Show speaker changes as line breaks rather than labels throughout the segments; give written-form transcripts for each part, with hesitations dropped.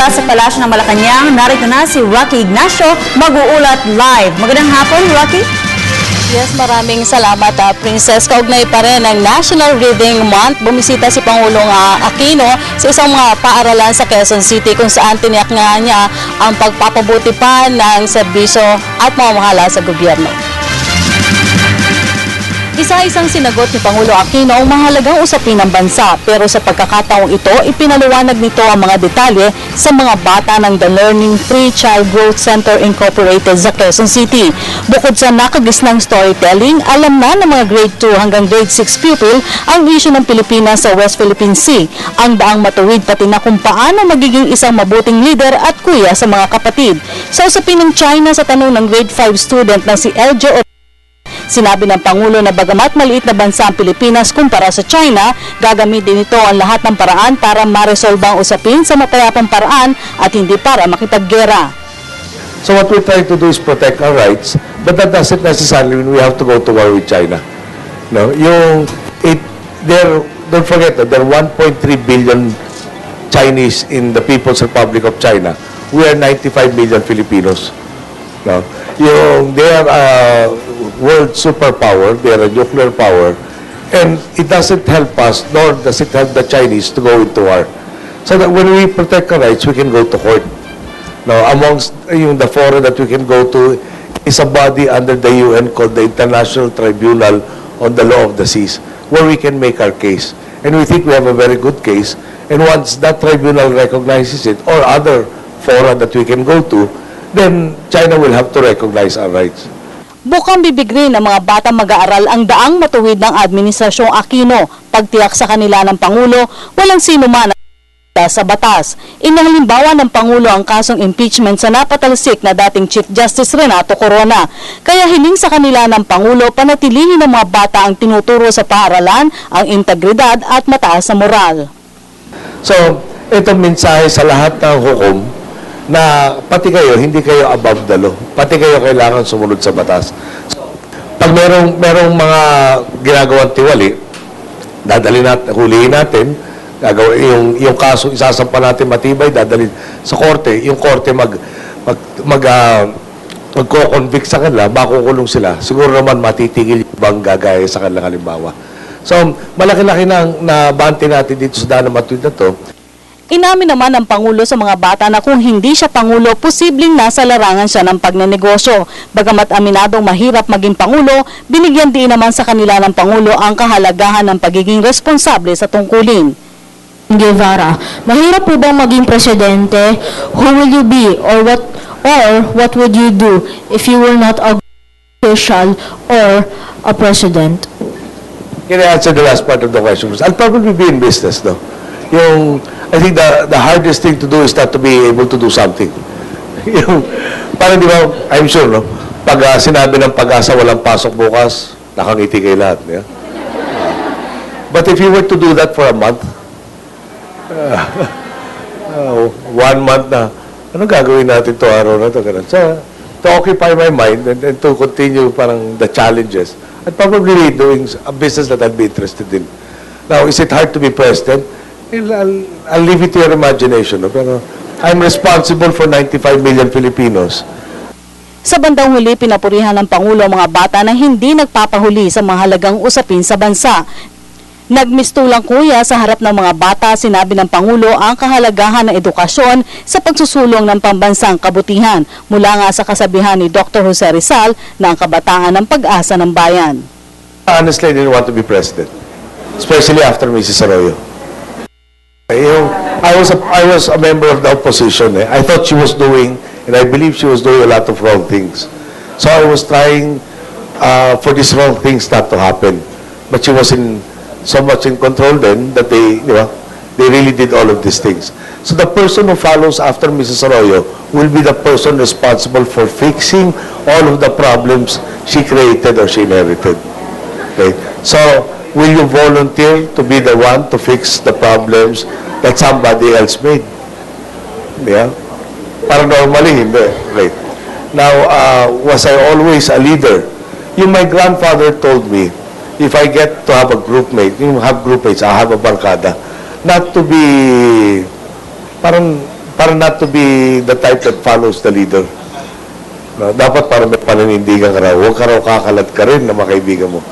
Mula sa Palasyo ng Malacanang, narito na si Rocky Ignacio, mag-uulat live. Magandang hapon, Rocky.
Yes, maraming salamat, Princess. Kaugnay pa rin ng National Reading Month. Bumisita si Pangulong Aquino sa isang mga paaralan sa Quezon City kung saan tiniyak nga niya ang pagpapabuti pa ng serbisyo at mamamahala sa gobyerno. Isa-isang sinagot ni Pangulo Aquino ang mahalagang usapin ng bansa, pero sa pagkakataong ito, ipinaliwanag nito ang mga detalye sa mga bata ng The Learning Free Child Growth Center Incorporated sa Quezon City. Bukod sa nakagisnang storytelling, alam na ng mga grade 2 hanggang grade 6 pupil ang issue ng Pilipinas sa West Philippine Sea, ang daang matuwid pati na kung paano magiging isang mabuting leader at kuya sa mga kapatid. Sa usapin ng China sa tanong ng grade 5 student na si Eljo, sinabi ng Pangulo na bagamat maliit na bansa ang Pilipinas kumpara sa China, gagamitin nito ang lahat ng paraan para maresolba ang usapin sa mapayapang paraan at hindi para makipaggera.
So what we try to do is protect our rights, but that doesn't necessarily mean we have to go to war with China. No, don't forget that there are 1.3 billion Chinese in the People's Republic of China. We are 95 million Filipinos. No, they are world superpower, they are a nuclear power, and it doesn't help us, nor does it help the Chinese to go into war. So that when we protect our rights, we can go to court. Now, amongst the forum that we can go to is a body under the UN called the International Tribunal on the Law of the Seas, where we can make our case. And we think we have a very good case. And once that tribunal recognizes it, or other fora that we can go to, then China will have to recognize our rights.
Bukang bibig rin ng mga batang mag-aaral ang daang matuwid ng Administrasyong Aquino. Pagtiyak sa kanila ng Pangulo, walang sino man sa batas. Inahalimbawa ng Pangulo ang kasong impeachment sa napatalsik na dating Chief Justice Renato Corona. Kaya hiling sa kanila ng Pangulo panatilihin ng mga bata ang tinuturo sa paaralan, ang integridad at mataas na moral.
So, ito mensahe sa lahat ng hukom na pati kayo, hindi kayo above the law. Pati kayo kailangan sumunod sa batas. So, pag merong mga ginagawang tiwali, hulihin natin, yung kaso isasampa natin matibay, dadalhin sa korte, yung korte magko-convict sa kanila, makukulong sila. Siguro naman matitigil yung bang gagaya sa kanilang halimbawa. So, malaki-laki na bante natin dito sa Dana Matuwid na to.
Inamin naman ng Pangulo sa mga bata na kung hindi siya Pangulo, posibleng nasa larangan siya ng pagnenegosyo. Bagamat aminadong mahirap maging Pangulo, binigyan din naman sa kanila ng Pangulo ang kahalagahan ng pagiging responsable sa tungkulin.
Guevara, mahirap po bang maging presidente? Who will you be or what would you do if you were not a official or a president?
Can I answer the last part of the question? I'll probably be in business, no? I think the hardest thing to do is not to be able to do something. Parang di ba, I'm sure, no? Pag sinabi ng Pag-asa walang pasok bukas, nakangiti kayo lahat. Yeah? But if you were to do that for a month, 1 month na, ano gagawin natin to araw na to? So, to occupy my mind and to continue parang the challenges, I'd probably be doing a business that I'd be interested in. Now, is it hard to be president? I'll leave it to your imagination. No? Pero I'm responsible for 95 million Filipinos.
Sa bandang huli, pinapurihan ng Pangulo ang mga bata na hindi nagpapahuli sa mahalagang usapin sa bansa. Nagmistulang kuya sa harap ng mga bata, sinabi ng Pangulo ang kahalagahan ng edukasyon sa pagsusulong ng pambansang kabutihan mula nga sa kasabihan ni Dr. Jose Rizal na ang kabataan ng pag-asa ng bayan.
Honestly, I didn't want to be president, especially after Mrs. Arroyo. I was a member of the opposition. I thought she was doing, and I believe she was doing a lot of wrong things. So I was trying for these wrong things not to happen. But she was so much in control then that they really did all of these things. So the person who follows after Mrs. Arroyo will be the person responsible for fixing all of the problems she created or she inherited. Okay? So, will you volunteer to be the one to fix the problems that somebody else made? Yeah? Para normally, hindi. Right. Now, was I always a leader? My grandfather told me, if I get to have a groupmate, have groupmates, I have a barkada, not to be, parang para not to be the type that follows the leader. No, dapat para may paninindigan ka raw. Huwag ka raw kakalat ka rin na makaibigan mo.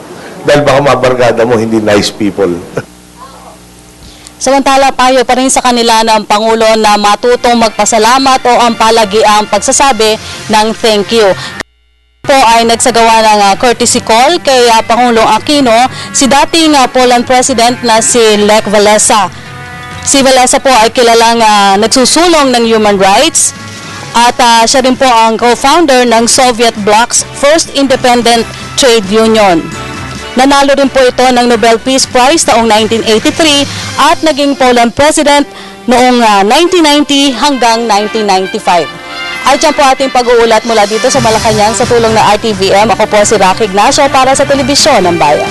Dahil baka mabarkada mo, hindi nice people.
Samantala, payo pa rin sa kanila ng Pangulo na matutong magpasalamat o ang palagiang pagsasabi ng thank you. Po ay nagsagawa ng courtesy call kay Pangulong Aquino si dating Poland President na si Lech Walesa. Si Walesa po ay kilalang nagsusulong ng human rights at siya rin po ang co-founder ng Soviet Bloc's first independent trade union. Nanalo rin po ito ng Nobel Peace Prize taong 1983 at naging Poland President noong 1990 hanggang 1995. At yan po ating pag-uulat mula dito sa Malacanang sa tulong ng RTVM. Ako po si Rocky Ignacio para sa Telebisyon ng Bayan.